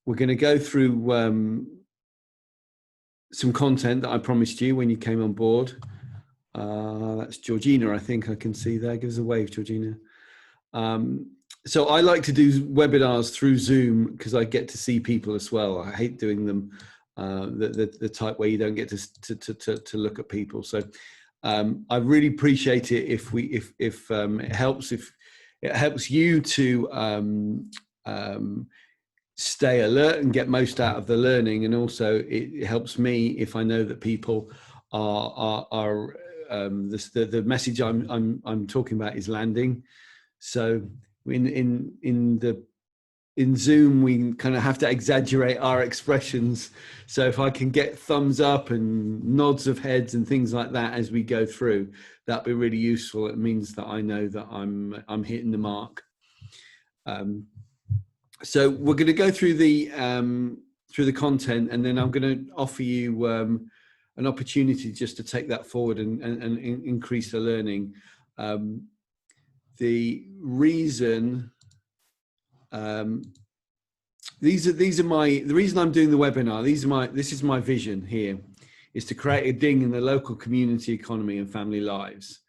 we're going to go through some content that I promised you when you came on board. That's Georgina, I think I can see there. Give us a wave, Georgina. So I like to do webinars through Zoom because I get to see people as well. I hate doing them the type where you don't get to look at people. So I really appreciate it if it helps you to stay alert and get most out of the learning, and also it helps me if I know that people are the message I'm talking about is landing. So in Zoom we kind of have to exaggerate our expressions. So if I can get thumbs up and nods of heads and things like that as we go through, that'd be really useful. It means that I know that I'm hitting the mark. So we're going to go through the content, and then I'm going to offer you an opportunity just to take that forward and increase the learning. The reason the reason I'm doing the webinar, this is my vision here, is to create a ding in the local community economy and family lives.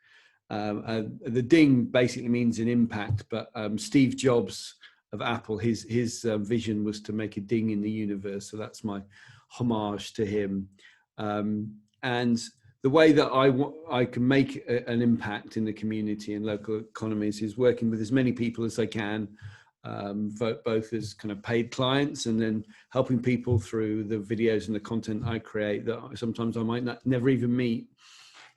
The ding basically means an impact, but Steve Jobs of Apple, his vision was to make a ding in the universe. So that's my homage to him. And the way that I can make an impact in the community and local economies is working with as many people as I can, both as kind of paid clients and then helping people through the videos and the content I create that sometimes I might never even meet.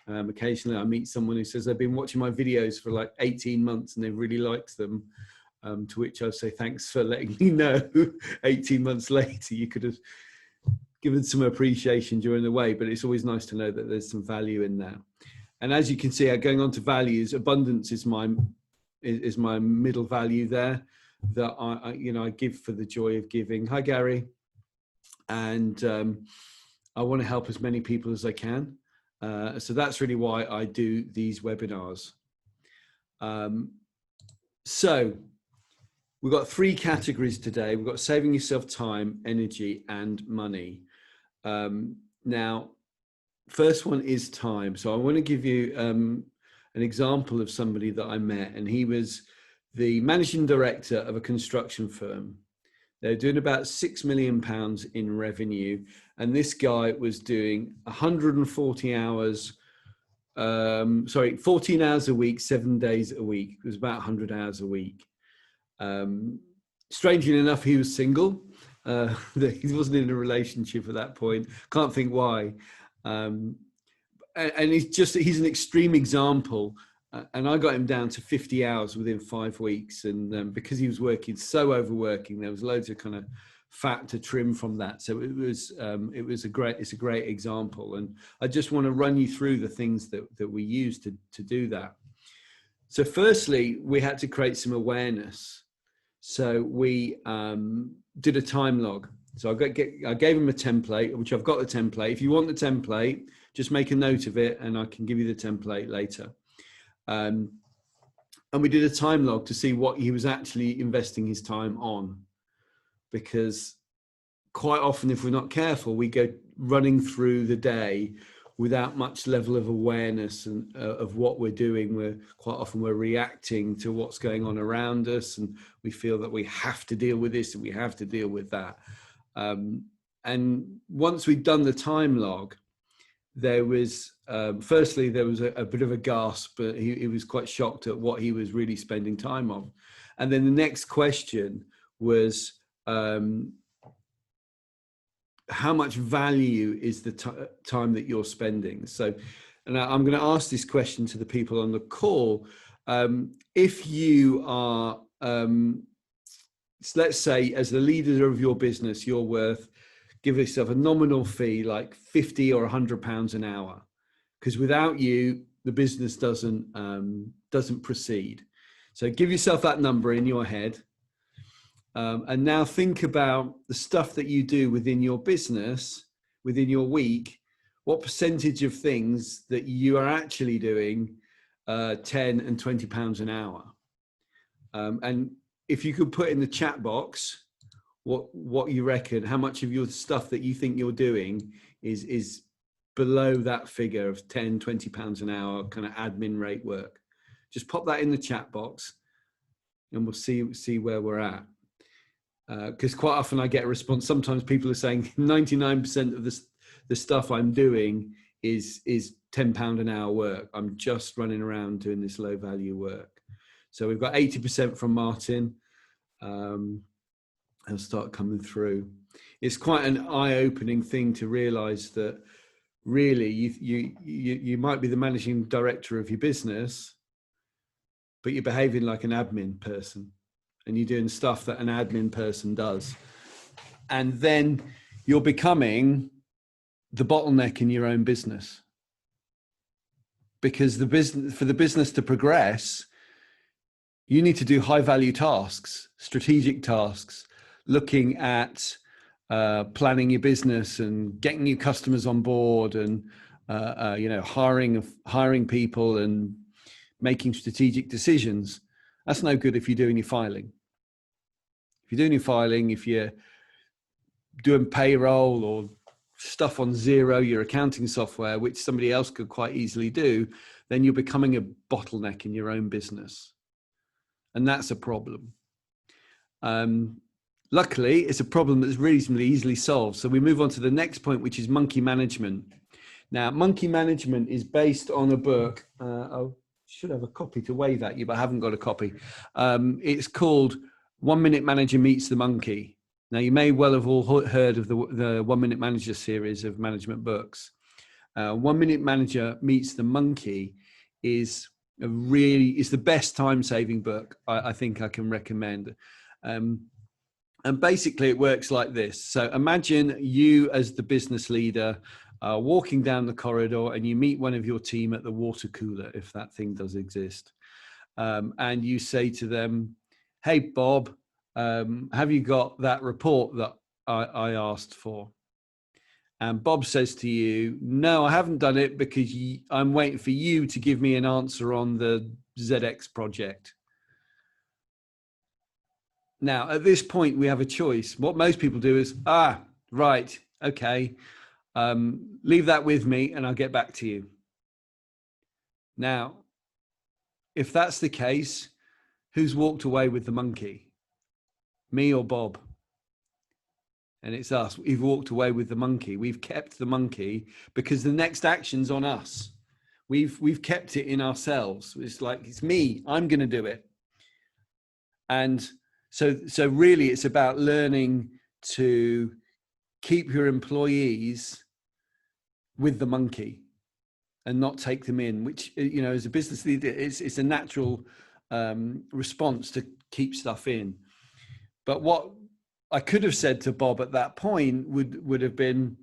Occasionally I meet someone who says they've been watching my videos for like 18 months and they've really liked them. To which I say, thanks for letting me know. 18 months later, you could have given some appreciation during the way, but it's always nice to know that there's some value in there. And as you can see, going on to values, abundance is my middle value there, that I give for the joy of giving. Hi, Gary. And I want to help as many people as I can. So that's really why I do these webinars. So we've got 3 categories today. We've got saving yourself time, energy, and money. Now, first one is time. So I want to give you an example of somebody that I met, and he was the managing director of a construction firm. They're doing about £6 million in revenue, and this guy was doing 140 hours, 14 hours a week, 7 days a week. It was about 100 hours a week. Strangely enough, he was single. He wasn't in a relationship at that point. Can't think why. And he's an extreme example. And I got him down to 50 hours within 5 weeks. And because he was overworking, there was loads of kind of fat to trim from that. So it's a great example. And I just want to run you through the things that we use to do that. So firstly, we had to create some awareness. So we did a time log. So I gave him a template, which I've got the template. If you want the template, just make a note of it and I can give you the template later. And we did a time log to see what he was actually investing his time on. Because quite often, if we're not careful, we go running through the day without much level of awareness and of what we're doing. We're reacting to what's going on around us, and we feel that we have to deal with this and we have to deal with that. And once we'd done the time log, there was firstly there was a bit of a gasp, but he was quite shocked at what he was really spending time on. And then the next question was, how much value is the time that you're spending? So, and I'm going to ask this question to the people on the call. If you are, let's say as the leader of your business, you're worth, give yourself a nominal fee, like 50 or 100 pounds an hour, because without you, the business doesn't proceed. So give yourself that number in your head. And now think about the stuff that you do within your business, within your week. What percentage of things that you are actually doing 10 and 20 pounds an hour? And if you could put in the chat box what you reckon, how much of your stuff that you think you're doing is below that figure of 10, 20 pounds an hour kind of admin rate work. Just pop that in the chat box and we'll see where we're at. Because quite often I get a response. Sometimes people are saying 99% of the stuff I'm doing is £10 an hour work. I'm just running around doing this low value work. So we've got 80% from Martin. They'll start coming through. It's quite an eye-opening thing to realize that really you might be the managing director of your business, but you're behaving like an admin person and you're doing stuff that an admin person does. And then you're becoming the bottleneck in your own business, because for the business to progress, you need to do high value tasks, strategic tasks, looking at planning your business and getting new customers on board and hiring people and making strategic decisions. That's no good if you're doing your filing. If you're doing your filing, if you're doing payroll or stuff on Xero, your accounting software, which somebody else could quite easily do, then you're becoming a bottleneck in your own business. And that's a problem. Luckily, it's a problem that's reasonably easily solved. So we move on to the next point, which is monkey management. Now, monkey management is based on a book. I should have a copy to wave at you, but I haven't got a copy. It's called 1 Minute Manager Meets the Monkey. Now, you may well have all heard of the 1 Minute Manager series of management books. 1 Minute Manager Meets the Monkey is the best time-saving book I think I can recommend. And basically it works like this. So imagine you as the business leader walking down the corridor and you meet one of your team at the water cooler, if that thing does exist. And you say to them, "Hey, Bob, have you got that report that I asked for?" And Bob says to you, "No, I haven't done it because I'm waiting for you to give me an answer on the ZX project." Now, at this point, we have a choice. What most people do is, right, okay, leave that with me and I'll get back to you. Now, if that's the case, who's walked away with the monkey? Me or Bob? And it's us. We've walked away with the monkey. We've kept the monkey because the next action's on us. We've kept it in ourselves. It's like, it's me, I'm going to do it. And so really it's about learning to keep your employees with the monkey and not take them in, which, as a business leader, it's a natural response to keep stuff in. But what I could have said to Bob at that point would have been,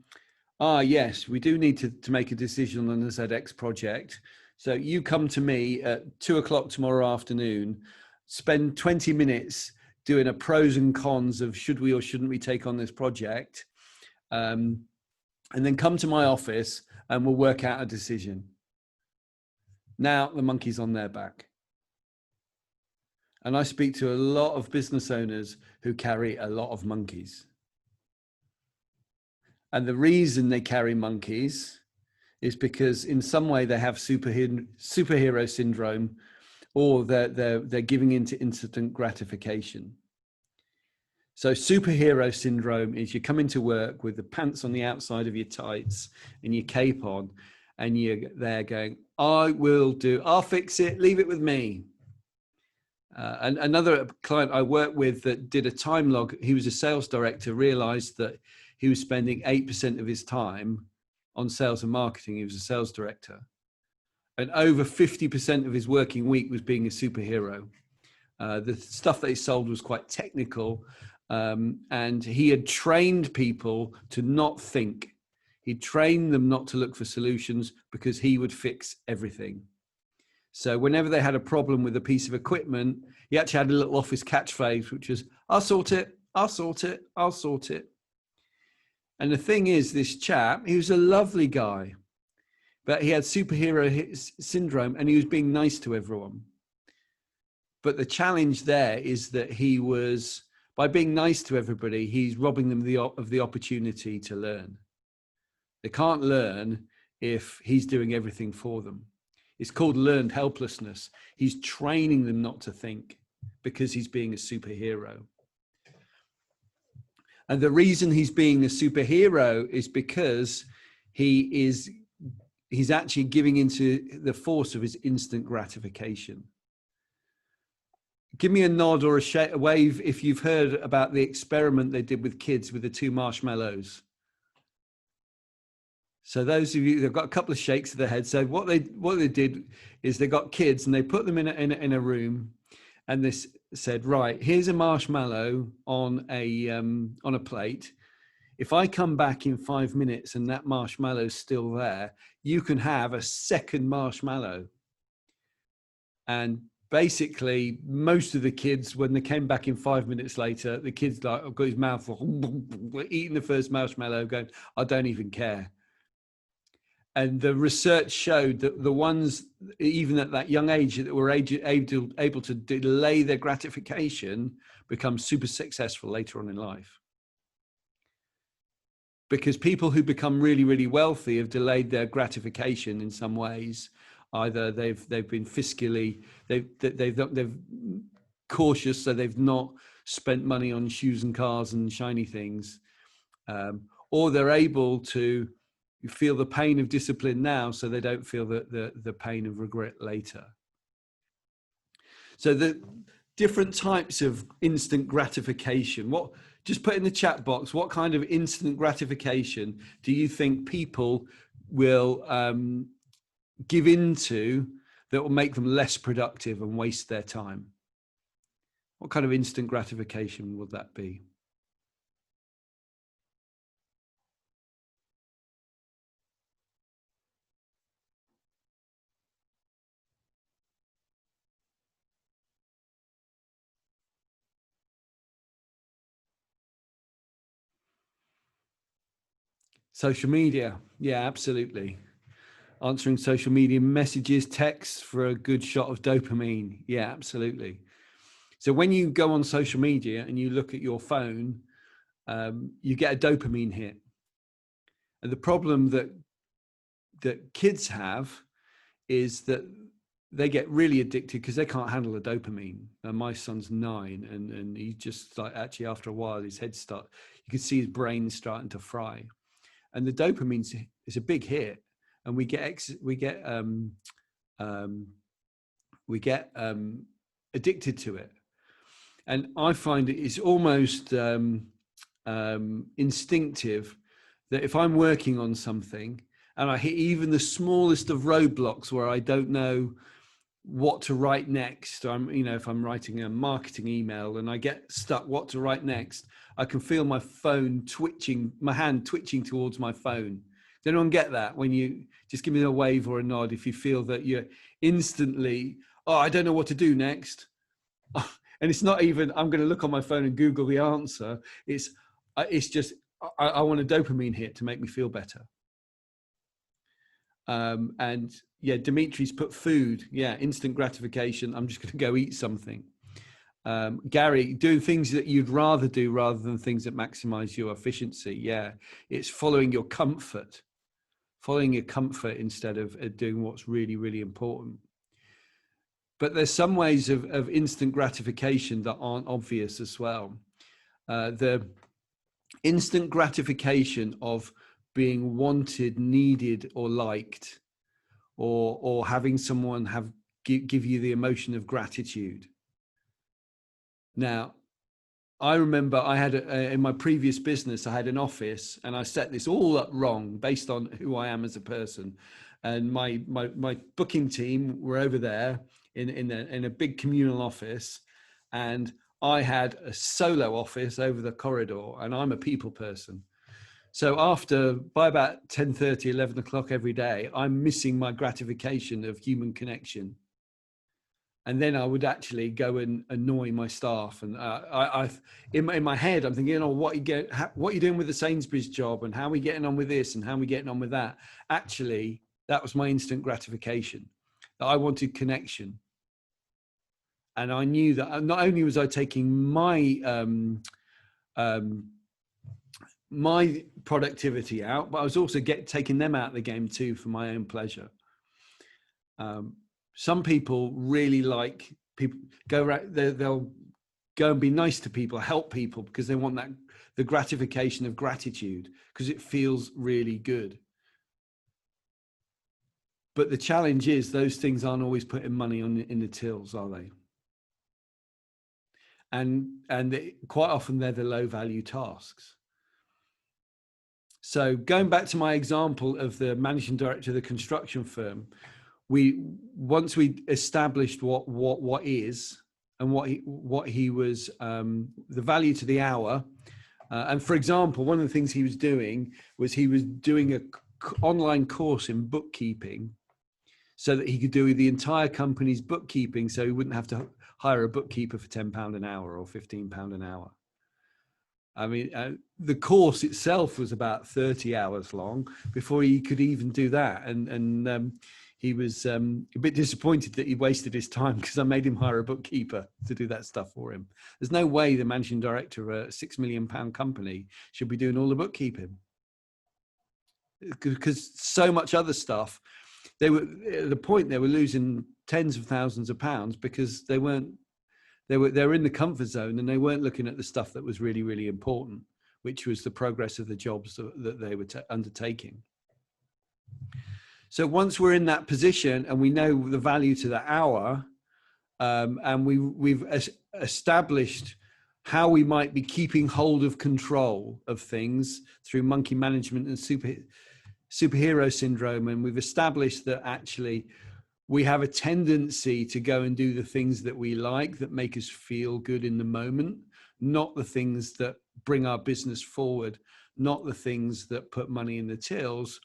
yes, we do need to make a decision on the ZX project. So you come to me at 2:00 tomorrow afternoon, spend 20 minutes doing a pros and cons of should we or shouldn't we take on this project, and then come to my office and we'll work out a decision. Now the monkey's on their back. And I speak to a lot of business owners who carry a lot of monkeys. And the reason they carry monkeys is because in some way they have superhero syndrome, or they're giving into instant gratification. So superhero syndrome is you come into work with the pants on the outside of your tights and your cape on, and you're there going, I'll fix it, leave it with me. And another client I worked with that did a time log, he was a sales director, realized that he was spending 8% of his time on sales and marketing. He was a sales director. And over 50% of his working week was being a superhero. The stuff that he sold was quite technical. And he had trained people to not think. He trained them not to look for solutions because he would fix everything. So whenever they had a problem with a piece of equipment, he actually had a little office catchphrase, which was, I'll sort it, I'll sort it, I'll sort it. And the thing is, this chap, he was a lovely guy, but he had superhero syndrome and he was being nice to everyone. But the challenge there is that he was By being nice to everybody, he's robbing them of the opportunity to learn. They can't learn if he's doing everything for them. It's called learned helplessness. He's training them not to think because he's being a superhero. And the reason he's being a superhero is because he's actually giving into the force of his instant gratification. Give me a nod or a wave if you've heard about the experiment they did with kids with the 2 marshmallows. So those of you, they've got a couple of shakes of their head. So what they did is they got kids and they put them in a room, and they said, right, here's a marshmallow on a plate. If I come back in 5 minutes and that marshmallow's still there, you can have a second marshmallow. And basically, most of the kids, when they came back in 5 minutes later, the kid's like, I've got his mouth full, eating the first marshmallow, going, I don't even care. And the research showed that the ones, even at that young age, that were able to delay their gratification, become super successful later on in life. Because people who become really, really wealthy have delayed their gratification in some ways. Either they've been fiscally, they've cautious, so they've not spent money on shoes and cars and shiny things, or they're able to feel the pain of discipline now, so they don't feel the pain of regret later. So the different types of instant gratification. Just put in the chat box, what kind of instant gratification do you think people will give into that will make them less productive and waste their time? What kind of instant gratification would that be? Social media. Yeah, absolutely. Answering social media messages, texts for a good shot of dopamine. Yeah, absolutely. So when you go on social media and you look at your phone, you get a dopamine hit. And the problem that kids have is that they get really addicted because they can't handle the dopamine. My son's 9, and he just, like, actually after a while his head you can see his brain starting to fry. And the dopamine is a big hit, and we get addicted to it. And I find it is almost instinctive that if I'm working on something and I hit even the smallest of roadblocks where I don't know what to write next, if I'm writing a marketing email and I get stuck what to write next, I can feel my hand twitching towards my phone. Does anyone get that? When you just give me a wave or a nod if you feel that you're instantly, I don't know what to do next. And it's not even, I'm going to look on my phone and Google the answer. It's just, I want a dopamine hit to make me feel better. And yeah, Dimitri's put food. Yeah, instant gratification. I'm just going to go eat something. Gary, doing things that you'd rather do rather than things that maximize your efficiency. Yeah, it's following your comfort instead of doing what's really, really important. But there's some ways of instant gratification that aren't obvious as well. The instant gratification of being wanted, needed, or liked, or having someone give you the emotion of gratitude. Now, I remember I had in my previous business, I had an office, and I set this all up wrong based on who I am as a person. And my booking team were over there in a big communal office, and I had a solo office over the corridor, and I'm a people person. So by about 10:30, 11 o'clock every day, I'm missing my gratification of human connection. And then I would actually go and annoy my staff. And in my head, I'm thinking, what are you doing with the Sainsbury's job? And how are we getting on with this? And how are we getting on with that? Actually, that was my instant gratification. That I wanted connection. And I knew that not only was I taking my productivity out, but I was also taking them out of the game too for my own pleasure. Some people really like people they'll go and be nice to people, help people, because they want the gratification of gratitude, because it feels really good. But the challenge is those things aren't always putting money in the tills, are they? And quite often they're the low value tasks. So going back to my example of the managing director of the construction firm, once we established what is and what he was, the value to the hour. And for example, one of the things he was doing was he was doing an online course in bookkeeping so that he could do the entire company's bookkeeping, so he wouldn't have to hire a bookkeeper for £10 an hour or £15 an hour. I mean, the course itself was about 30 hours long before he could even do that. And he was a bit disappointed that he wasted his time, because I made him hire a bookkeeper to do that stuff for him. There's no way the managing director of a £6 million company should be doing all the bookkeeping, because so much other stuff. They were at the point they were losing tens of thousands of pounds because they were in the comfort zone, and they weren't looking at the stuff that was really, really important, which was the progress of the jobs that they were undertaking. So once we're in that position and we know the value to the hour, and we've established how we might be keeping hold of control of things through monkey management and superhero syndrome, and we've established that actually we have a tendency to go and do the things that we like, that make us feel good in the moment, not the things that bring our business forward, not the things that put money in the tills.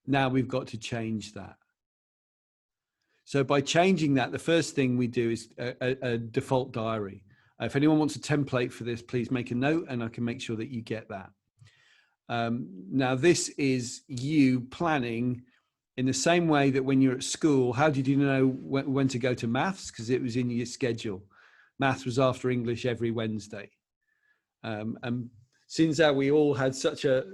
Now we've got to change that. So by changing that, the first thing we do is a default diary. If anyone wants a template for this, please make a note and I can make sure that you get that. Now this is you planning in the same way that when you're at school, how did you know when to go to maths? Because it was in your schedule. Maths was after English every Wednesday. And since that we all had such a,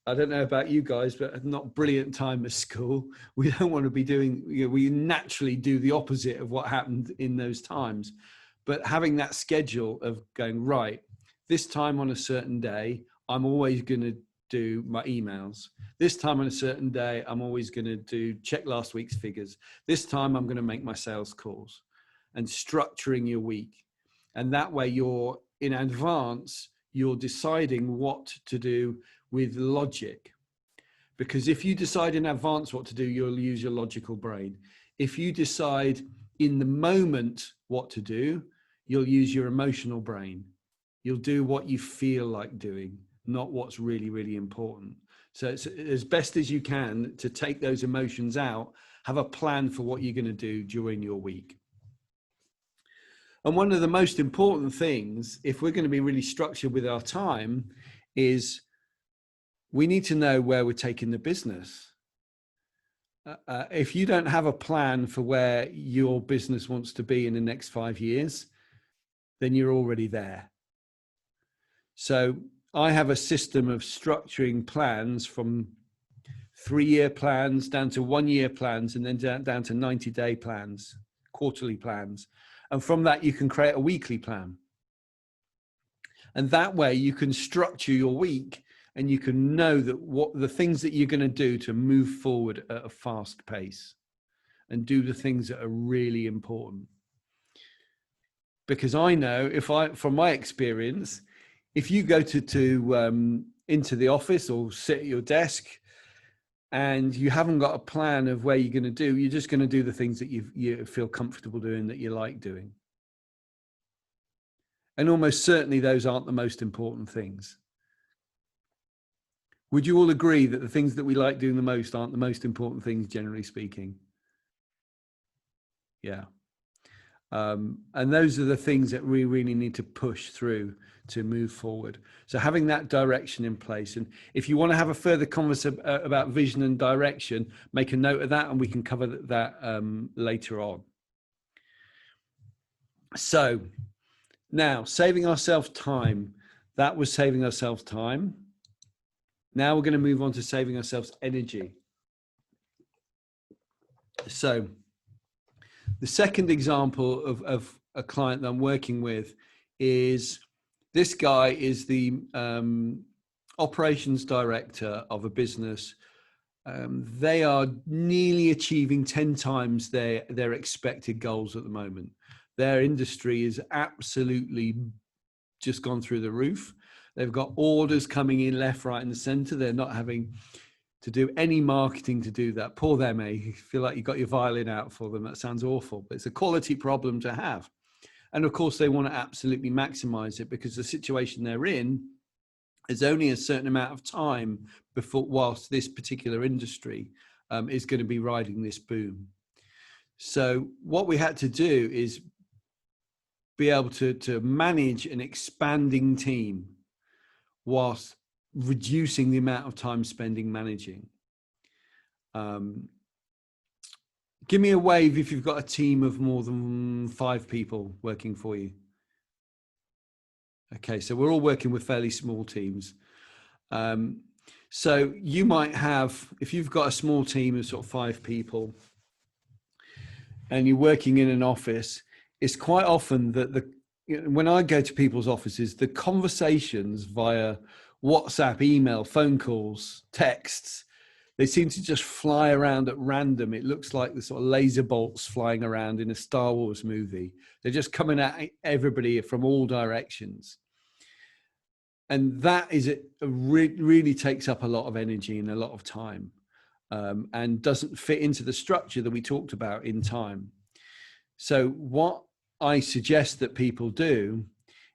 I don't know about you guys, but not brilliant time at school. We don't want to be doing, we naturally do the opposite of what happened in those times. But having that schedule of going, right, this time on a certain day, I'm always going to do my emails. This time on a certain day, I'm always going to check last week's figures. This time I'm going to make my sales calls, and structuring your week. And that way you're in advance, you're deciding what to do with logic. Because if you decide in advance what to do, you'll use your logical brain. If you decide in the moment what to do, you'll use your emotional brain. You'll do what you feel like doing, not what's really, really important. So it's as best as you can to take those emotions out, have a plan for what you're going to do during your week. And one of the most important things, if we're going to be really structured with our time, is we need to know where we're taking the business. If you don't have a plan for where your business wants to be in the next 5 years, then you're already there. So I have a system of structuring plans from 3-year plans down to 1-year plans, and then down to 90-day plans, quarterly plans. And from that, you can create a weekly plan. And that way you can structure your week, and you can know that what the things that you're going to do to move forward at a fast pace and do the things that are really important. Because I know, from my experience, if you go into the office or sit at your desk and you haven't got a plan of where you're going to do, you're just going to do the things that you feel comfortable doing, that you like doing. And almost certainly those aren't the most important things. Would you all agree that the things that we like doing the most aren't the most important things, generally speaking? Yeah. And those are the things that we really need to push through to move forward. So having that direction in place. And if you want to have a further conversation about vision and direction, make a note of that and we can cover that later on. So now saving ourselves time, that was saving ourselves time. Now we're going to move on to saving ourselves energy. So the second example of a client that I'm working with is this guy is the operations director of a business. They are nearly achieving 10 times their expected goals at the moment. Their industry is absolutely just gone through the roof. They've got orders coming in left, right, and the center. They're not having to do any marketing to do that. Poor them, eh? You feel like you got your violin out for them. That sounds awful, but it's a quality problem to have. And of course, they want to absolutely maximize it because the situation they're in is only a certain amount of time before, whilst this particular industry is going to be riding this boom. So what we had to do is be able to manage an expanding team whilst reducing the amount of time spending managing. Give me a wave if you've got a team of more than 5 people working for you. Okay, so we're all working with fairly small teams. So you might have, if you've got a small team of sort of 5 people and you're working in an office, it's quite often that when I go to people's offices, the conversations via WhatsApp, email, phone calls, texts, they seem to just fly around at random. It looks like the sort of laser bolts flying around in a Star Wars movie. They're just coming at everybody from all directions. And that is really takes up a lot of energy and a lot of time, and doesn't fit into the structure that we talked about in time. So what I suggest that people do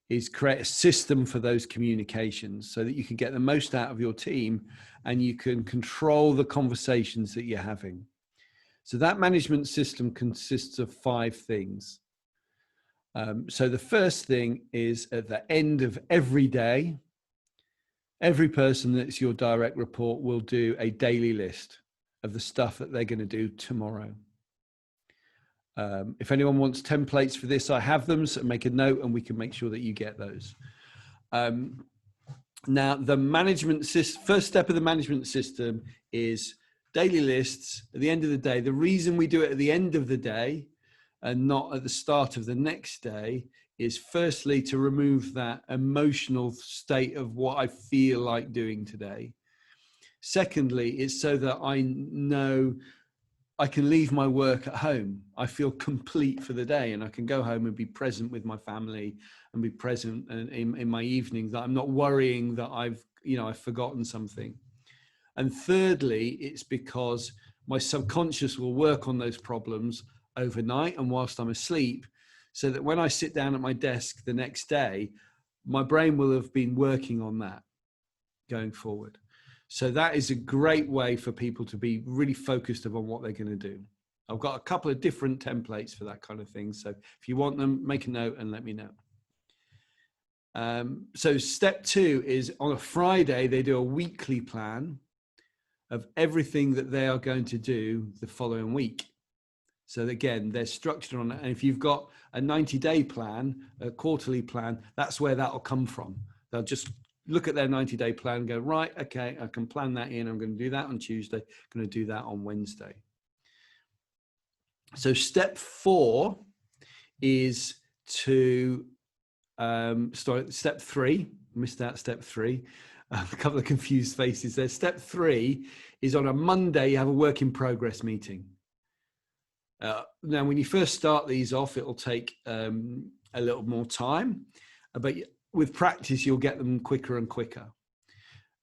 is create a system for those communications so that you can get the most out of your team and you can control the conversations that you're having. So that management system consists of 5 things. So the first thing is at the end of every day, every person that's your direct report will do a daily list of the stuff that they're going to do tomorrow. If anyone wants templates for this, I have them, so make a note and we can make sure that you get those. Now, the management first step of the management system is daily lists at the end of the day. The reason we do it at the end of the day and not at the start of the next day is firstly to remove that emotional state of what I feel like doing today. Secondly, it's so that I know I can leave my work at home. I feel complete for the day and I can go home and be present with my family and be present in my evenings, that I'm not worrying that I've forgotten something. And thirdly, it's because my subconscious will work on those problems overnight and whilst I'm asleep, so that when I sit down at my desk the next day, my brain will have been working on that going forward. So that is a great way for people to be really focused on what they're going to do. I've got a couple of different templates for that kind of thing. So if you want them, make a note and let me know. So step 2 is on a Friday, they do a weekly plan of everything that they are going to do the following week. So again, they're structured on it. And if you've got a 90-day plan, a quarterly plan, that's where that'll come from. They'll just look at their 90-day plan and go, right, okay, I can plan that in. I'm going to do that on Tuesday. I'm going to do that on Wednesday. So step 4 is to step 3. Missed out step 3. A couple of confused faces there. Step 3 is on a Monday, you have a work in progress meeting. Now, when you first start these off, it'll take a little more time, but with practice, you'll get them quicker and quicker.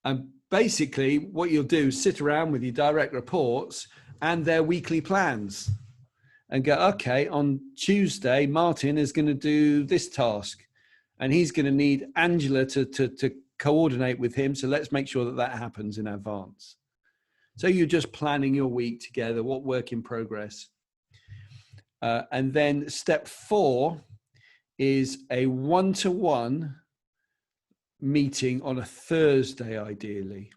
And basically, what you'll do is sit around with your direct reports and their weekly plans and go, okay, on Tuesday, Martin is going to do this task and he's going to need Angela to coordinate with him. So let's make sure that that happens in advance. So you're just planning your week together, what work in progress. And then step 4 is a one-to-one meeting on a Thursday, ideally.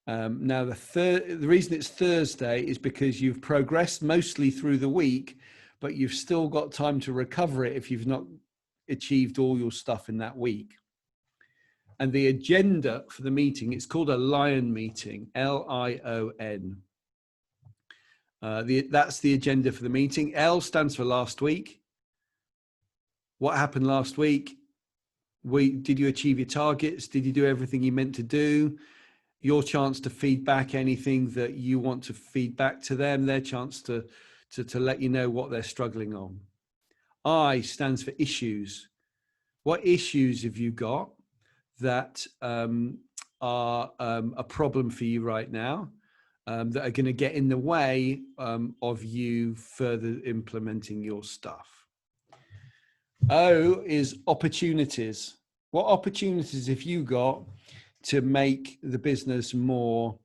Now, the reason it's Thursday is because you've progressed mostly through the week, but you've still got time to recover it if you've not achieved all your stuff in that week. And the agenda for the meeting, it's called a Lion meeting, Lion. That's the agenda for the meeting. L stands for last week. What happened last week? Did you achieve your targets? Did you do everything you meant to do? Your chance to feed back anything that you want to feed back to them, their chance to let you know what they're struggling on. I stands for issues. What issues have you got that are a problem for you right now, that are going to get in the way of you further implementing your stuff? O is opportunities. What opportunities have you got to make the business more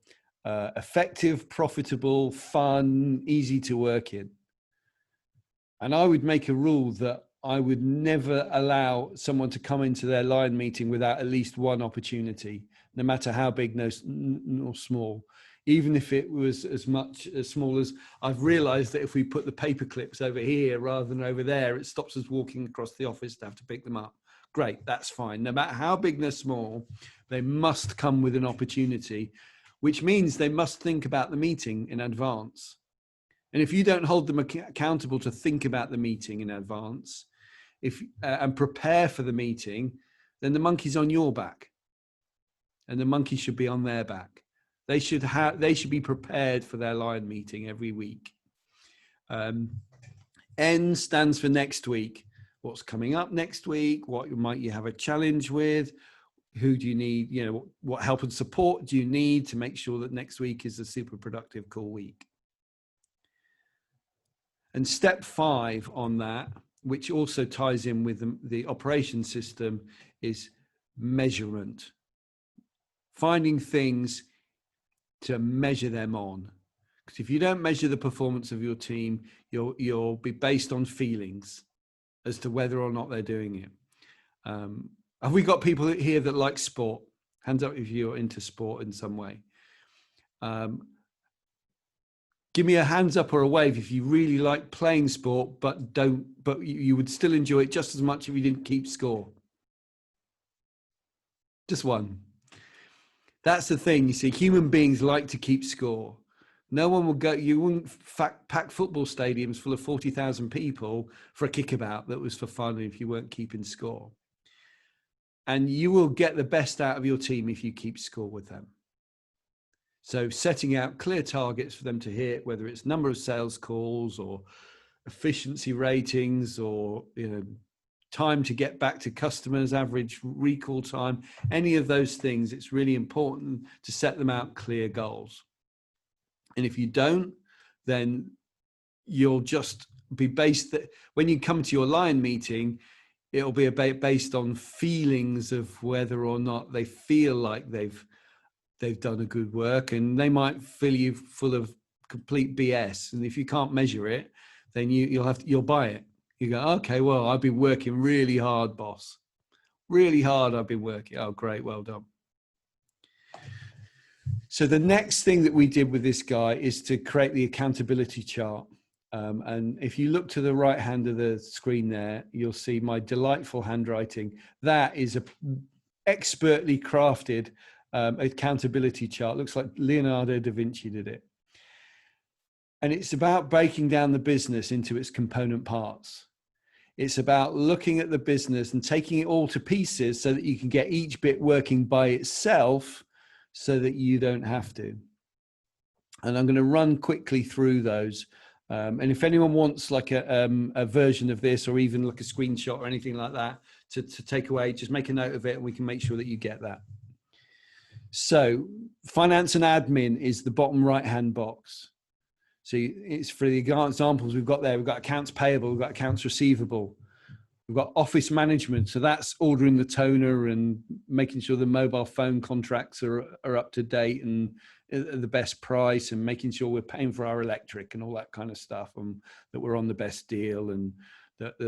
effective, profitable, fun, easy to work in? And I would make a rule that I would never allow someone to come into their line meeting without at least one opportunity, no matter how big nor small. Even if it was as much as small as, I've realized that if we put the paper clips over here rather than over there, it stops us walking across the office to have to pick them up. Great, that's fine. No matter how big they're small, they must come with an opportunity, which means they must think about the meeting in advance. And if you don't hold them accountable to think about the meeting in advance, and prepare for the meeting, then the monkey's on your back, and the monkey should be on their back. They should be prepared for their Lion meeting every week. N stands for next week. What's coming up next week? What might you have a challenge with? Who do you need? You know, what help and support do you need to make sure that next week is a super productive, cool week? And step 5 on that, which also ties in with the operation system, is measurement. Finding things to measure them on. Because if you don't measure the performance of your team, you'll be based on feelings as to whether or not they're doing it. Have we got people here that like sport? Hands up if you're into sport in some way. Give me a hands up or a wave if you really like playing sport, but you would still enjoy it just as much if you didn't keep score. Just one. That's the thing. You see, human beings like to keep score. No one will go, you wouldn't pack football stadiums full of 40,000 people for a kickabout that was for fun if you weren't keeping score. And you will get the best out of your team if you keep score with them. So setting out clear targets for them to hit, whether it's number of sales calls or efficiency ratings or, you know, time to get back to customers, average recall time, any of those things, it's really important to set them out clear goals. And if you don't, then you'll just be based that when you come to your Lion meeting, it'll be based on feelings of whether or not they feel like they've done a good work, and they might fill you full of complete BS. And if you can't measure it, then you'll buy it. You go, okay, well, I've been working really hard, boss. Really hard I've been working. Oh, great, well done. So the next thing that we did with this guy is to create the accountability chart. And if you look to the right hand of the screen there, you'll see my delightful handwriting. That is a expertly crafted accountability chart. Looks like Leonardo da Vinci did it. And it's about breaking down the business into its component parts. It's about looking at the business and taking it all to pieces so that you can get each bit working by itself so that you don't have to. And I'm going to run quickly through those. And if anyone wants like a version of this, or even like a screenshot or anything like that to take away, just make a note of it and we can make sure that you get that. So finance and admin is the bottom right-hand box. So it's for the examples we've got there. We've got accounts payable, we've got accounts receivable. We've got office management. So that's ordering the toner and making sure the mobile phone contracts are up to date and at the best price, and making sure we're paying for our electric and all that kind of stuff, and that we're on the best deal, and that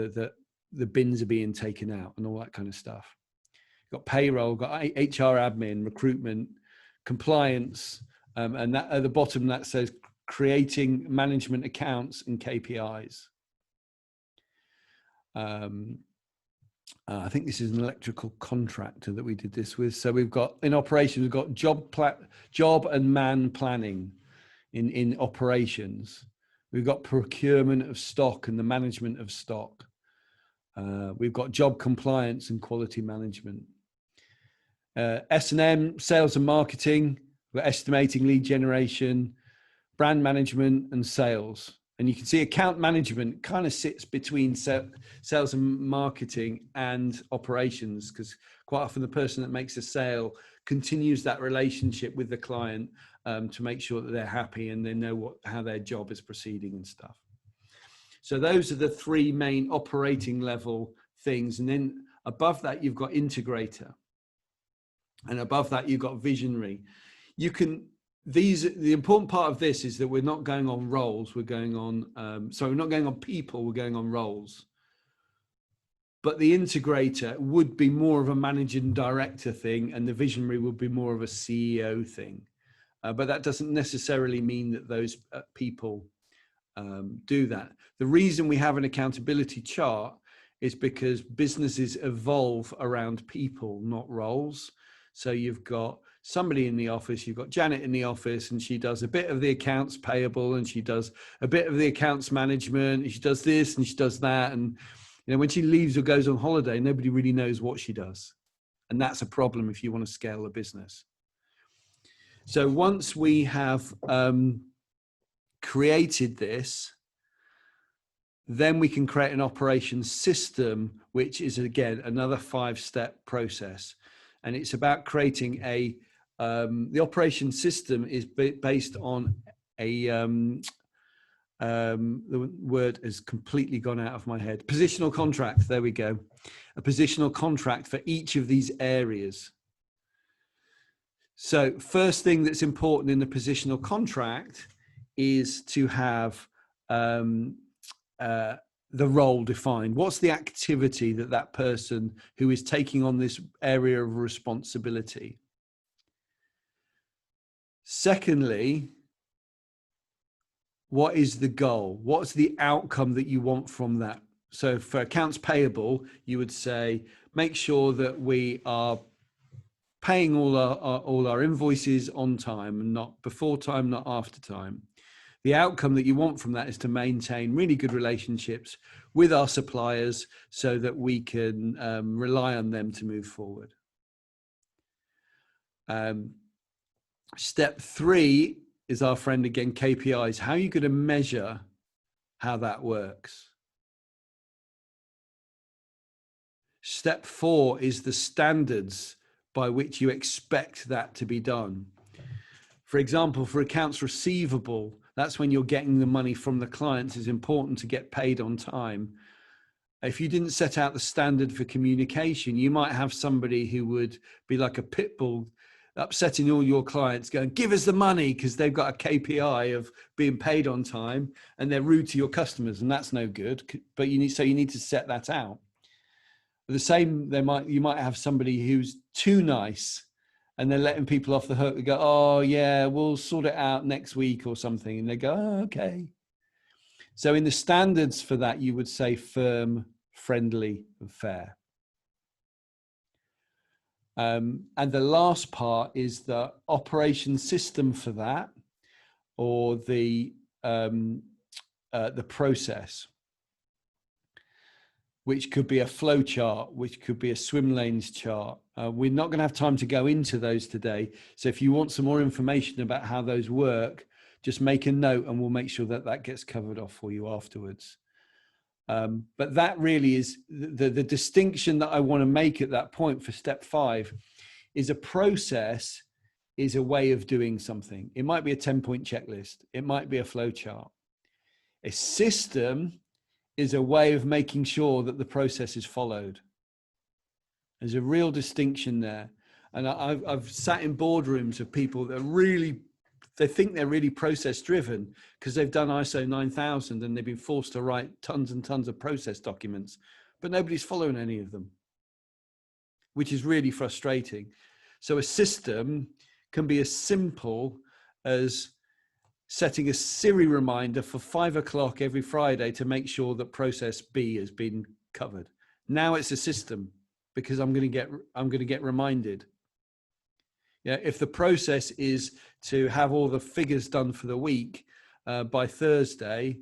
the bins are being taken out and all that kind of stuff. We've got payroll, we've got HR admin, recruitment, compliance, and that at the bottom that says creating management accounts and KPIs. I think this is an electrical contractor that we did this with. So we've got in operations, we've got job and man planning in operations. We've got procurement of stock and the management of stock. We've got job compliance and quality management. S&M, sales and marketing. We're estimating, lead generation, brand management and sales. And you can see account management kind of sits between sales and marketing and operations, because quite often the person that makes a sale continues that relationship with the client to make sure that they're happy and they know how their job is proceeding and stuff. So those are the three main operating level things. And then above that, you've got integrator. And above that, you've got visionary. The important part of this is that we're not going on roles, we're going on, we're not going on people, we're going on roles. But the integrator would be more of a managing director thing, and the visionary would be more of a CEO thing. But that doesn't necessarily mean that those people do that. The reason we have an accountability chart is because businesses evolve around people, not roles. So you've got somebody in the office, you've got Janet in the office, and she does a bit of the accounts payable, and she does a bit of the accounts management, and she does this and she does that. And when she leaves or goes on holiday, nobody really knows what she does. And that's a problem if you want to scale a business. So once we have created this, then we can create an operations system, which is, again, another 5-step process. And it's about creating the operation system is based on the word has completely gone out of my head. Positional contract. There we go. A positional contract for each of these areas. So first thing that's important in the positional contract is to have the role defined. What's the activity that person who is taking on this area of responsibility? Secondly, what is the goal? What's the outcome that you want from that? So for accounts payable, you would say, make sure that we are paying all our invoices on time, and not before time, not after time. The outcome that you want from that is to maintain really good relationships with our suppliers so that we can rely on them to move forward. Step 3 is our friend again, KPIs. How are you going to measure how that works? Step 4 is the standards by which you expect that to be done. For example, for accounts receivable, that's when you're getting the money from the clients. It's important to get paid on time. If you didn't set out the standard for communication, you might have somebody who would be like a pit bull, upsetting all your clients, going, give us the money, because they've got a KPI of being paid on time, and they're rude to your customers, and that's no good. But you need to set that out. The same, you might have somebody who's too nice, and they're letting people off the hook. They go, oh yeah, we'll sort it out next week or something. And they go, oh, okay. So in the standards for that, you would say firm, friendly, and fair. And the last part is the operation system for that, or the process, which could be a flow chart, which could be a swim lanes chart. We're not going to have time to go into those today. So if you want some more information about how those work, just make a note and we'll make sure that gets covered off for you afterwards. But that really is the distinction that I want to make at that point for step 5 is a process is a way of doing something. It might be a 10-point checklist. It might be a flow chart. A system is a way of making sure that the process is followed. There's a real distinction there. And I've sat in boardrooms of people that they think they're really process driven because they've done ISO 9000 and they've been forced to write tons and tons of process documents, but nobody's following any of them, which is really frustrating. So a system can be as simple as setting a Siri reminder for 5 o'clock every Friday to make sure that process B has been covered. Now it's a system because I'm going to get reminded. Yeah, if the process is to have all the figures done for the week by Thursday,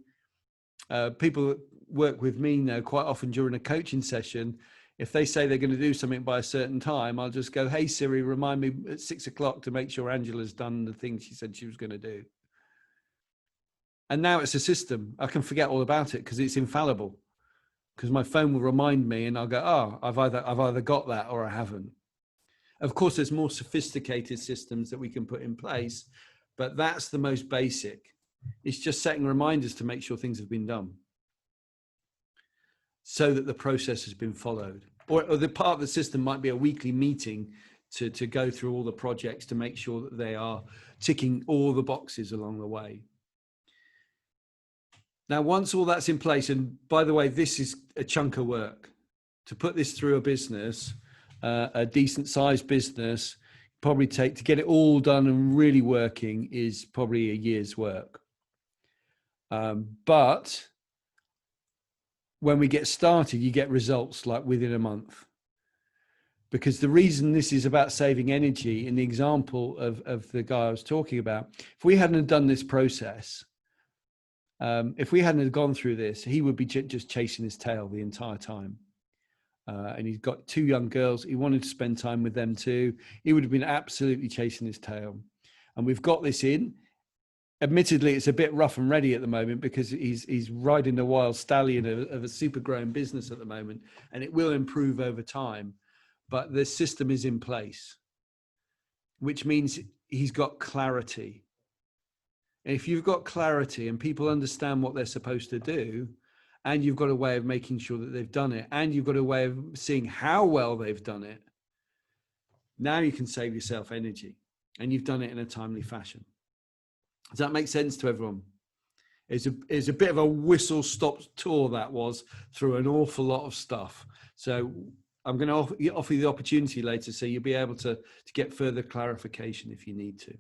people that work with me now quite often during a coaching session, if they say they're going to do something by a certain time, I'll just go, hey Siri, remind me at 6 o'clock to make sure Angela's done the thing she said she was going to do. And now it's a system. I can forget all about it because it's infallible. Because my phone will remind me, and I'll go, oh, I've either got that or I haven't. Of course, there's more sophisticated systems that we can put in place, but that's the most basic. It's just setting reminders to make sure things have been done, so that the process has been followed. Or the part of the system might be a weekly meeting to go through all the projects to make sure that they are ticking all the boxes along the way. Now, once all that's in place, and by the way, this is a chunk of work. To put this through a business, a decent sized business, probably to get it all done and really working is probably a year's work. But when we get started, you get results like within a month. Because the reason this is about saving energy, in the example of the guy I was talking about, if we hadn't done this process, if we hadn't gone through this, he would be just chasing his tail the entire time. And he's got 2 young girls. He wanted to spend time with them too. He would have been absolutely chasing his tail. And we've got this in. Admittedly, it's a bit rough and ready at the moment because he's riding the wild stallion of a super growing business at the moment, and it will improve over time. But the system is in place, which means he's got clarity. And if you've got clarity and people understand what they're supposed to do, and you've got a way of making sure that they've done it, and you've got a way of seeing how well they've done it, now you can save yourself energy, and you've done it in a timely fashion. Does that make sense to everyone? It's a bit of a whistle-stop tour that was through an awful lot of stuff. So I'm going to offer you the opportunity later, so you'll be able to get further clarification if you need to.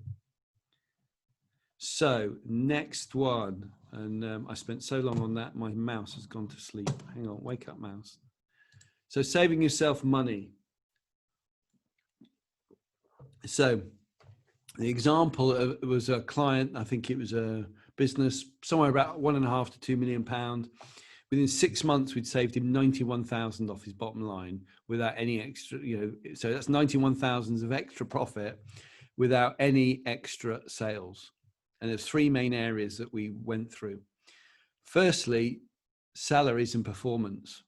So next one, and I spent so long on that, my mouse has gone to sleep. Hang on, wake up, mouse. So saving yourself money. So the example was a client, I think it was a business, somewhere about £1.5 to £2 million. Within 6 months, we'd saved him 91,000 off his bottom line without any extra, so that's 91,000 of extra profit without any extra sales. And there's 3 main areas that we went through. Firstly, salaries and performance.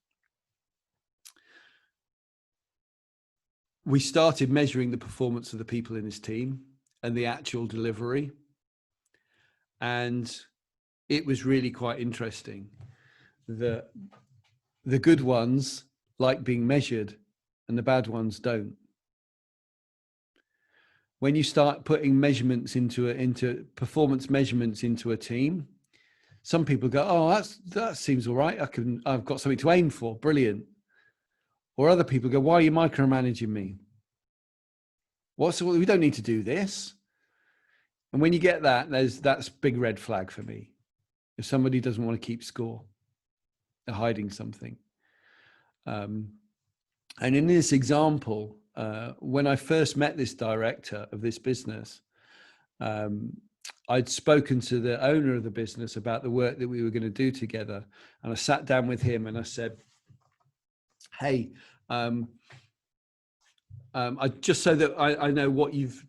We started measuring the performance of the people in his team and the actual delivery. And it was really quite interesting that the good ones like being measured and the bad ones don't. When you start putting measurements into performance measurements into a team, some people go, oh, that seems all right. I've got something to aim for. Brilliant. Or other people go, why are you micromanaging me? We don't need to do this. And when you get that, that's big red flag for me. If somebody doesn't want to keep score, they're hiding something. And in this example, when I first met this director of this business, I'd spoken to the owner of the business about the work that we were going to do together. And I sat down with him and I said, hey, I just so that I know what you've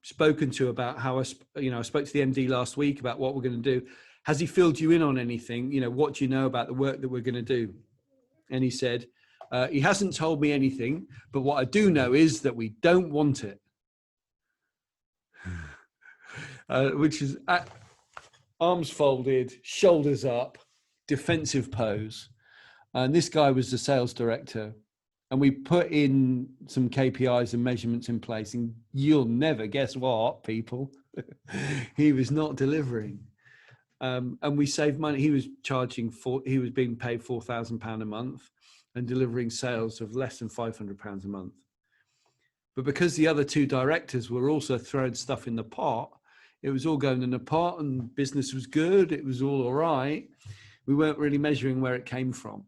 spoken to about how I spoke to the MD last week about what we're going to do. Has he filled you in on anything? What do you know about the work that we're going to do? And he said, he hasn't told me anything, but what I do know is that we don't want it. Which is arms folded, shoulders up, defensive pose. And this guy was the sales director. And we put in some KPIs and measurements in place. And you'll never guess what, people. He was not delivering. And we saved money. He was being paid £4,000 a month and delivering sales of less than £500 a month. But because the other 2 directors were also throwing stuff in the pot, it was all going in the pot and business was good. It was all right. We weren't really measuring where it came from.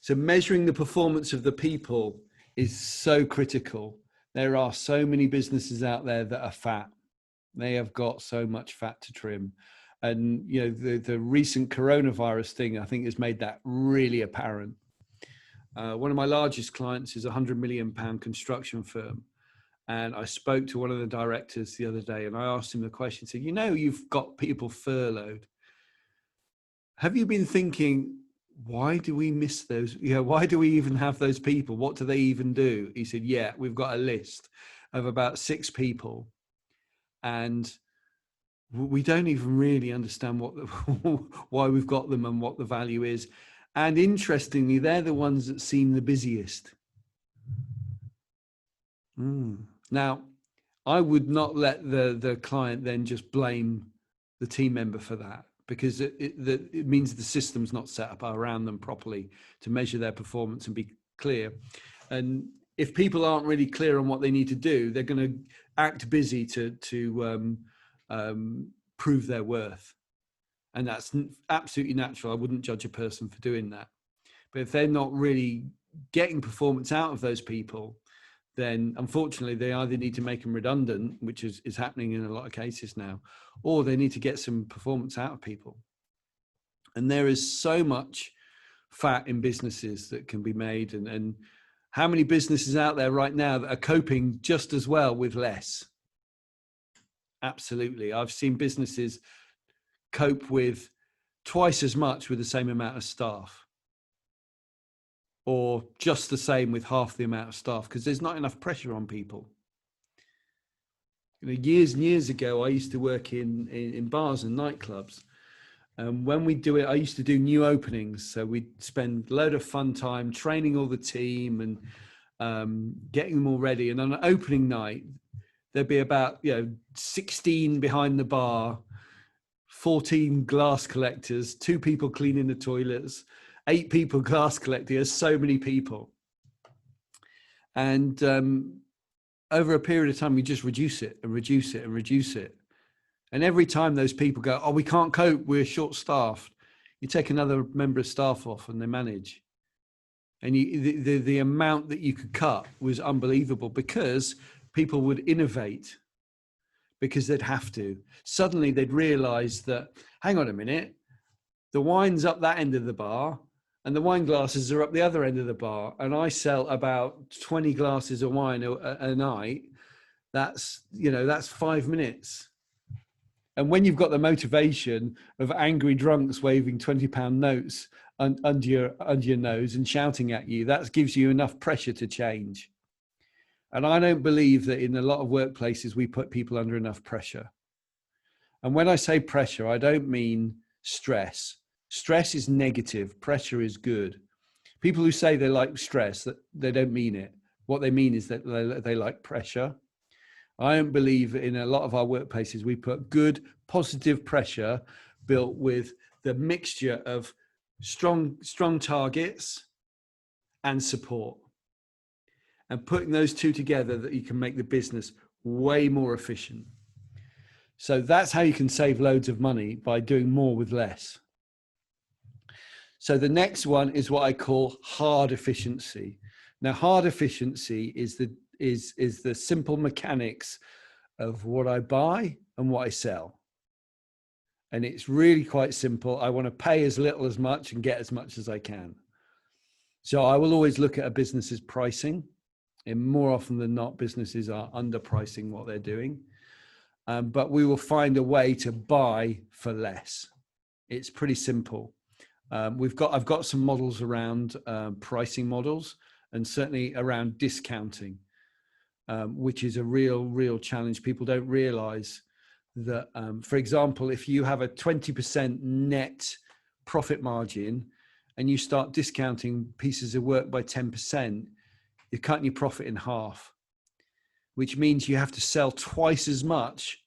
So measuring the performance of the people is so critical. There are so many businesses out there that are fat. They have got so much fat to trim. And you know, the recent coronavirus thing, I think, has made that really apparent. One of my largest clients is a £100 million construction firm. And I spoke to one of the directors the other day, and I asked him the question, said, you know, you've got people furloughed. Have you been thinking, why do we miss those? You know, why do we even have those people? What do they even do? He said, yeah, we've got a list of about 6 people, and we don't even really understand what why we've got them and what the value is. And interestingly, they're the ones that seem the busiest. Now, I would not let the client then just blame the team member for that, because it means the system's not set up around them properly to measure their performance and be clear. And if people aren't really clear on what they need to do, they're going to act busy to prove their worth. And that's absolutely natural. I wouldn't judge a person for doing that. But if they're not really getting performance out of those people, then unfortunately they either need to make them redundant, which is happening in a lot of cases now, or they need to get some performance out of people. And there is so much fat in businesses that can be made. And how many businesses out there right now that are coping just as well with less? Absolutely. I've seen businesses cope with twice as much with the same amount of staff, or just the same with half the amount of staff, because there's not enough pressure on people. You know, years and years ago, I used to work in bars and nightclubs. And when we do it, I used to do new openings. So we'd spend a load of fun time training all the team and getting them all ready. And on an opening night, there'd be about 16 behind the bar, 14 glass collectors, 2 people cleaning the toilets, 8 people glass collecting. There's so many people. And over a period of time, we just reduce it and reduce it and reduce it. And every time those people go, oh, we can't cope, we're short-staffed, you take another member of staff off and they manage. And the amount that you could cut was unbelievable, because people would innovate, because they'd have to. Suddenly they'd realize that, hang on a minute, the wine's up that end of the bar and the wine glasses are up the other end of the bar, and I sell about 20 glasses of wine a night. That's 5 minutes. And when you've got the motivation of angry drunks waving £20 notes under your nose and shouting at you, that gives you enough pressure to change. And I don't believe that in a lot of workplaces we put people under enough pressure. And when I say pressure, I don't mean stress. Stress is negative. Pressure is good. People who say they like stress, that they don't mean it. What they mean is that they like pressure. I don't believe in a lot of our workplaces we put good, positive pressure built with the mixture of strong targets and support. And putting those two together, that you can make the business way more efficient. So that's how you can save loads of money, by doing more with less. So the next one is what I call hard efficiency. Now, hard efficiency is the simple mechanics of what I buy and what I sell. And it's really quite simple. I want to pay as little as much and get as much as I can. So I will always look at a business's pricing. And more often than not, businesses are underpricing what they're doing. But we will find a way to buy for less. It's pretty simple. I've got some models around pricing models, and certainly around discounting, which is a real challenge. People don't realize that, for example, if you have a 20% net profit margin and you start discounting pieces of work by 10%, you're cutting your profit in half, which means you have to sell twice as much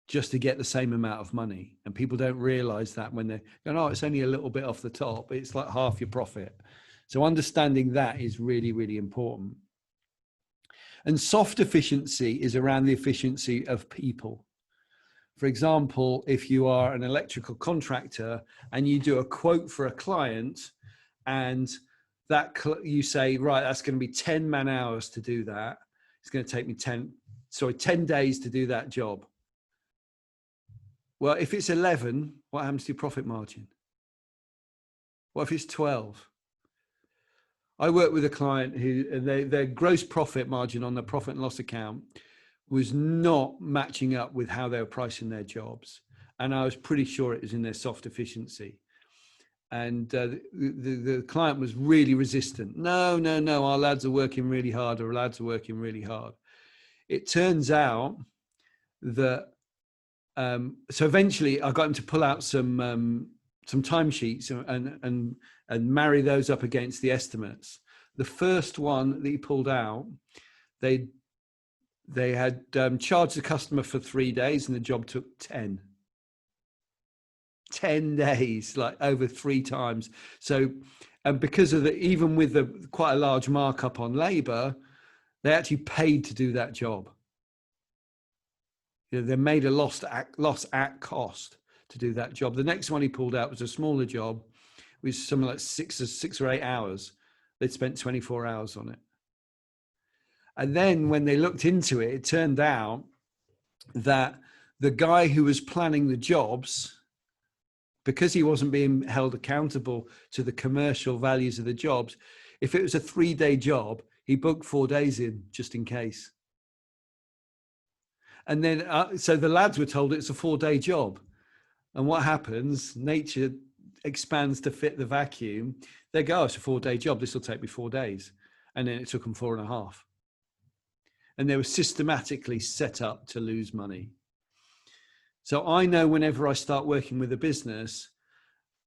just to get the same amount of money. And people don't realize that when they're going, oh, it's only a little bit off the top. It's like half your profit. So understanding that is really, really important. And soft efficiency is around the efficiency of people. For example, if you are an electrical contractor and you do a quote for a client, and that you say, right, that's going to be 10 man hours to do that. It's going to take me 10 days to do that job. Well, if it's 11, what happens to your profit margin? What if it's 12? I worked with a client who their gross profit margin on the profit and loss account was not matching up with how they were pricing their jobs. And I was pretty sure it was in their soft efficiency. And the client was really resistant. No, our lads are working really hard, or lads are working really hard. It turns out that, so eventually I got him to pull out some timesheets and marry those up against the estimates. The first one that he pulled out, they had charged the customer for 3 days, and the job took 10 days, like over 3 times. So, and because of even with the quite a large markup on labor, they actually paid to do that job. They made a loss at cost to do that job. The next one he pulled out was a smaller job, which was something like 6 or 8 hours. They'd spent 24 hours on it. And then when they looked into it, it turned out that the guy who was planning the jobs, because he wasn't being held accountable to the commercial values of the jobs, if it was a 3-day job, he booked 4 days in just in case. And then, so the lads were told it's a 4-day job. And what happens? Nature expands to fit the vacuum. They go, oh, it's a 4-day job. This will take me 4 days. And then it took them 4.5. And they were systematically set up to lose money. So I know whenever I start working with a business,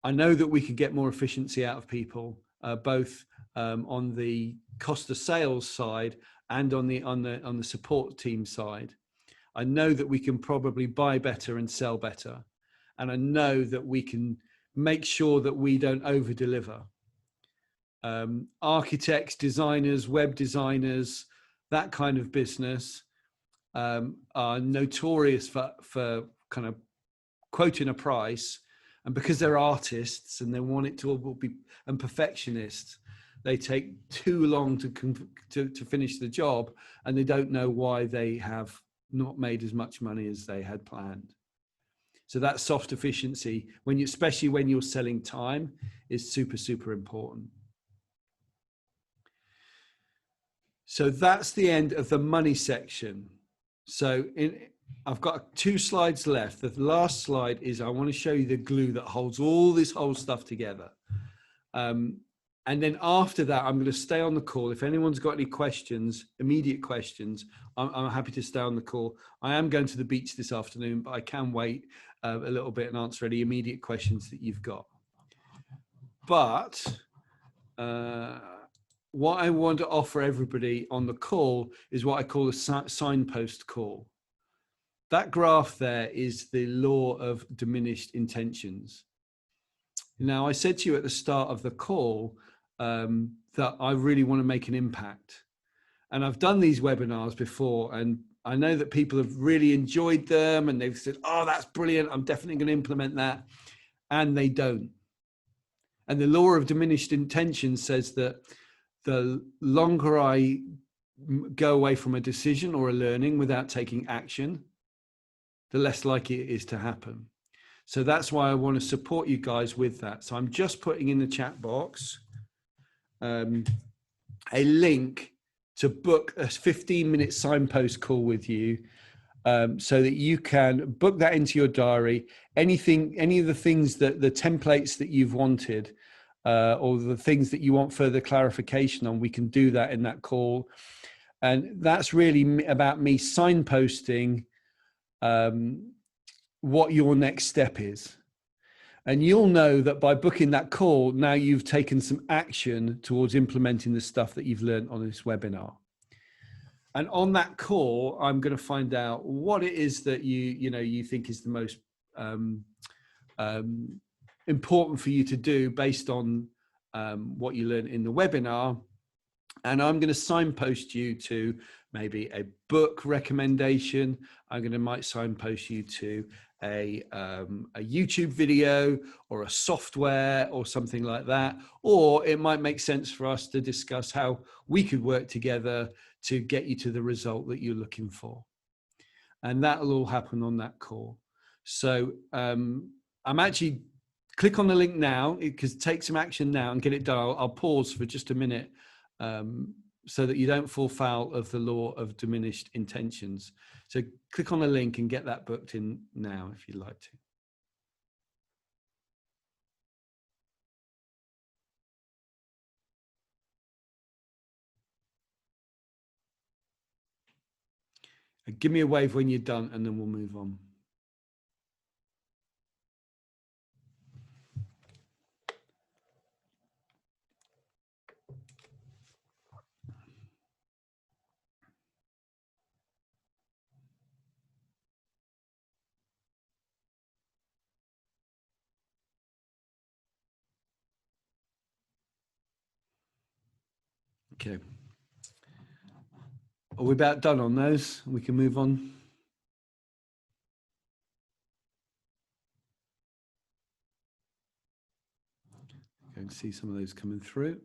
I know that we can get more efficiency out of people, both on the cost of sales side and on the support team side. I know that we can probably buy better and sell better. And I know that we can make sure that we don't over deliver. Architects, designers, web designers, that kind of business are notorious for kind of quoting a price, and because they're artists and they want it to all be, and perfectionists, they take too long to finish the job, and they don't know why they have not made as much money as they had planned. So that soft efficiency, especially when you're selling time, is super, super important. So that's the end of the money section. So I've got 2 slides left. The last slide is I want to show you the glue that holds all this whole stuff together. And then after that, I'm going to stay on the call. If anyone's got any questions, immediate questions, I'm happy to stay on the call. I am going to the beach this afternoon, but I can wait a little bit and answer any immediate questions that you've got. But what I want to offer everybody on the call is what I call a signpost call. That graph there is the law of diminished intentions. Now, I said to you at the start of the call that I really want to make an impact. And I've done these webinars before, and I know that people have really enjoyed them, and they've said, oh, that's brilliant, I'm definitely going to implement that. And they don't. And the law of diminished intentions says that the longer I go away from a decision or a learning without taking action, the less likely it is to happen. So that's why I want to support you guys with that. So I'm just putting in the chat box a link to book a 15-minute signpost call with you, so that you can book that into your diary. Any of the things that the templates that you've wanted, or the things that you want further clarification on, we can do that in that call. And that's really about me signposting what your next step is. And you'll know that by booking that call, now you've taken some action towards implementing the stuff that you've learned on this webinar. And on that call, I'm going to find out what it is that you think is the most important for you to do based on what you learned in the webinar. And I'm going to signpost you to maybe a book recommendation. Might signpost you to a YouTube video or a software or something like that. Or it might make sense for us to discuss how we could work together to get you to the result that you're looking for. And that will all happen on that call. So I'm actually, click on the link now, because take some action now and get it done. I'll pause for just a minute so that you don't fall foul of the law of diminished intentions. So click on the link and get that booked in now if you'd like to. Give me a wave when you're done and then we'll move on. Okay. Are we about done on those? We can move on. I can see some of those coming through.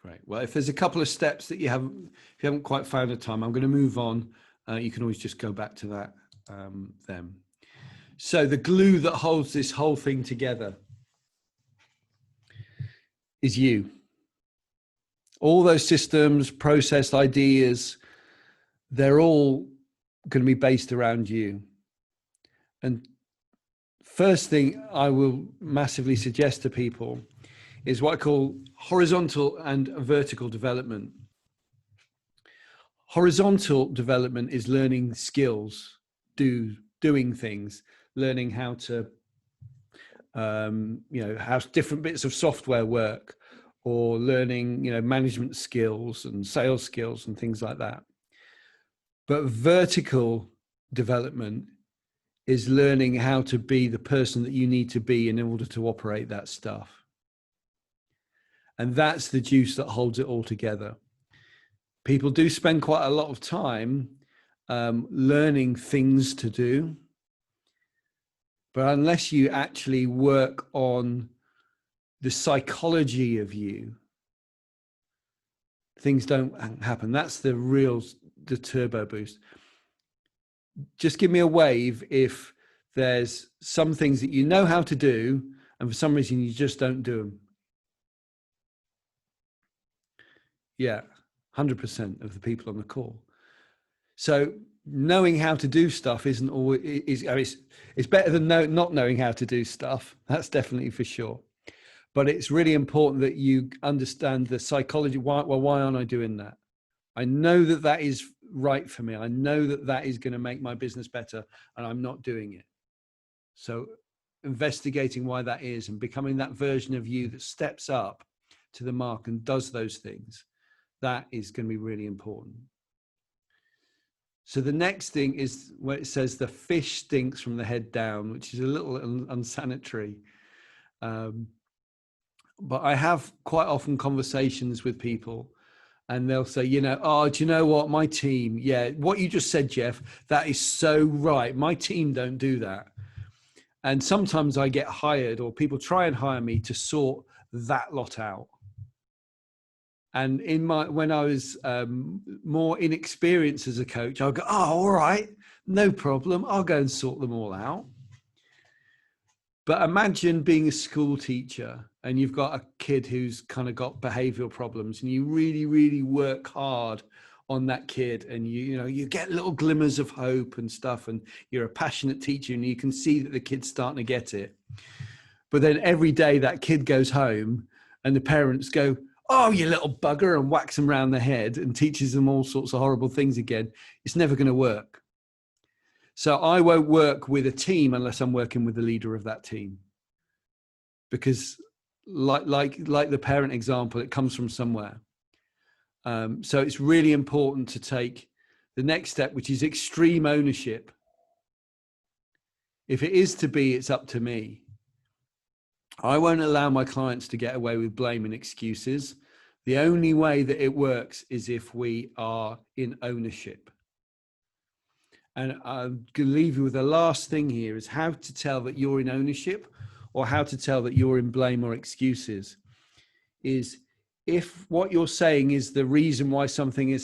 Great. Well, if there's a couple of steps that if you haven't quite found a time, I'm going to move on. You can always just go back to that then. So the glue that holds this whole thing together is you. All those systems, process, ideas, they're all going to be based around you. And first thing I will massively suggest to people is what I call horizontal and vertical development. Horizontal development is learning skills, doing things, learning how to, how different bits of software work, or learning, management skills and sales skills and things like that. But vertical development is learning how to be the person that you need to be in order to operate that stuff. And that's the juice that holds it all together. People do spend quite a lot of time learning things to do, but unless you actually work on the psychology of you, things don't happen. That's the turbo boost. Just give me a wave if there's some things that you know how to do and for some reason you just don't do them. Yeah, 100% of the people on the call. So knowing how to do stuff isn't always, it's better than not knowing how to do stuff. That's definitely for sure. But it's really important that you understand the psychology. Why aren't I doing that? I know that that is right for me. I know that that is going to make my business better, and I'm not doing it. So investigating why that is and becoming that version of you that steps up to the mark and does those things, that is going to be really important. So the next thing is where it says the fish stinks from the head down, which is a little unsanitary. But I have quite often conversations with people and they'll say, oh, do you know what? My team, yeah, what you just said, Jeff, that is so right. My team don't do that. And sometimes I get hired or people try and hire me to sort that lot out. And when I was more inexperienced as a coach, I'll go, oh, all right, no problem. I'll go and sort them all out. But imagine being a school teacher and you've got a kid who's kind of got behavioral problems and you really, really work hard on that kid and you get little glimmers of hope and stuff and you're a passionate teacher and you can see that the kid's starting to get it. But then every day that kid goes home and the parents go, oh, you little bugger, and whacks them around the head and teaches them all sorts of horrible things again. It's never going to work. So I won't work with a team unless I'm working with the leader of that team. Because like the parent example, it comes from somewhere. So it's really important to take the next step, which is extreme ownership. If it is to be, it's up to me. I won't allow my clients to get away with blame and excuses. The only way that it works is if we are in ownership. And I'm going to leave you with the last thing here is how to tell that you're in ownership or how to tell that you're in blame or excuses. Is if what you're saying is the reason why something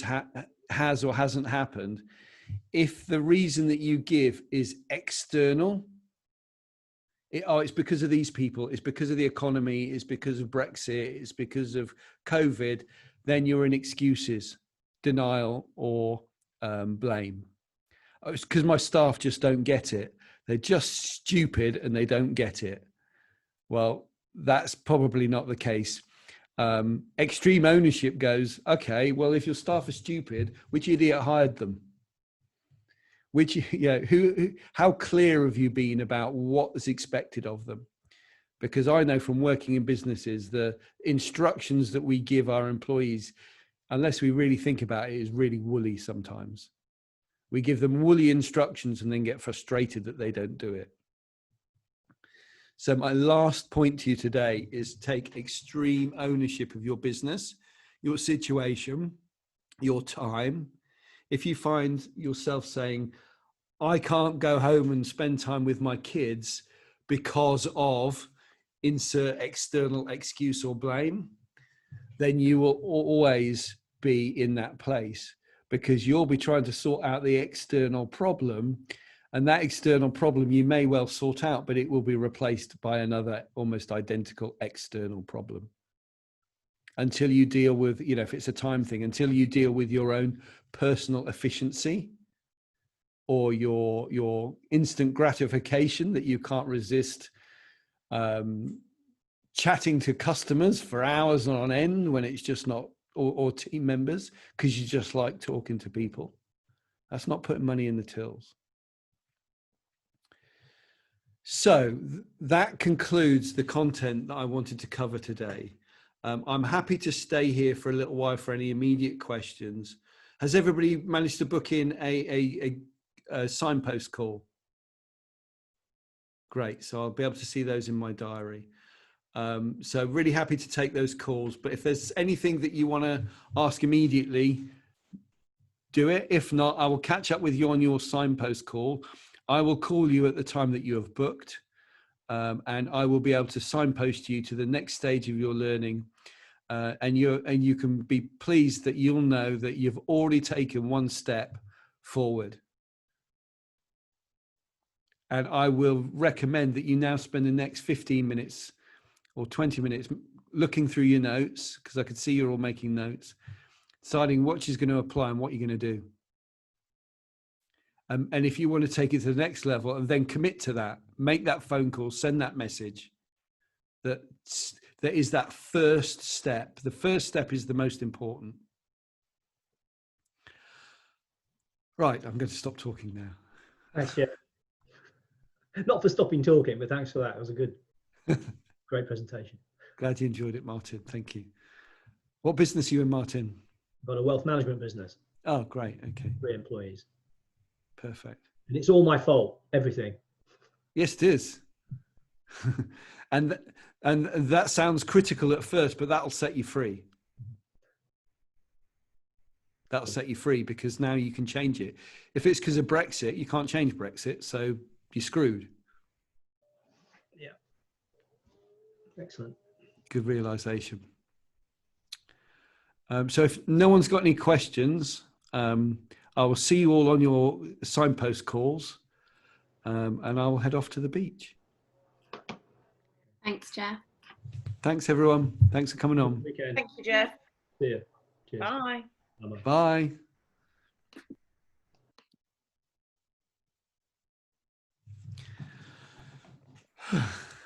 has or hasn't happened, if the reason that you give is external, it's because of these people, it's because of the economy, it's because of Brexit, it's because of COVID, then you're in excuses, denial, or blame. It's because my staff just don't get it. They're just stupid and they don't get it. Well, that's probably not the case. Extreme ownership goes, okay, well, if your staff are stupid, which idiot hired them? How clear have you been about what is expected of them? Because I know from working in businesses, the instructions that we give our employees, unless we really think about it, is really woolly sometimes. We give them woolly instructions and then get frustrated that they don't do it. So my last point to you today is take extreme ownership of your business, your situation, your time. If you find yourself saying, I can't go home and spend time with my kids because of insert external excuse or blame, then you will always be in that place because you'll be trying to sort out the external problem. And that external problem you may well sort out, but it will be replaced by another almost identical external problem. Until you deal with, if it's a time thing, until you deal with your own personal efficiency or your instant gratification that you can't resist, chatting to customers for hours on end when it's just not, or team members, because you just like talking to people. That's not putting money in the tills. So that concludes the content that I wanted to cover today. I'm happy to stay here for a little while for any immediate questions. Has everybody managed to book in a signpost call? Great. So I'll be able to see those in my diary. So really happy to take those calls. But if there's anything that you want to ask immediately, do it. If not, I will catch up with you on your signpost call. I will call you at the time that you have booked, and I will be able to signpost you to the next stage of your learning. And you can be pleased that you'll know that you've already taken one step forward. And I will recommend that you now spend the next 15 minutes or 20 minutes looking through your notes, because I could see you're all making notes, deciding what is going to apply and what you're going to do. And if you want to take it to the next level and then commit to that, make that phone call, send that message, that is that first step. The first step is the most important. Right, I'm going to stop talking now. Thanks, Jeff. Not for stopping talking, but thanks for that. It was a good, great presentation. Glad you enjoyed it, Martin. Thank you. What business are you in, Martin? I've got a wealth management business. Oh, great. Okay. 3 employees. Perfect. And it's all my fault, everything. Yes, it is. and that sounds critical at first, but that'll set you free. That'll set you free because now you can change it. If it's because of Brexit, you can't change Brexit, so you're screwed. Yeah. Excellent. Good realization. So if no one's got any questions, I will see you all on your signpost calls, and I will head off to the beach. Thanks, Jeff. Thanks, everyone. Thanks for coming on. Thank you, Jeff. See you. Cheers. Bye. Bye.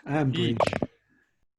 Ambridge.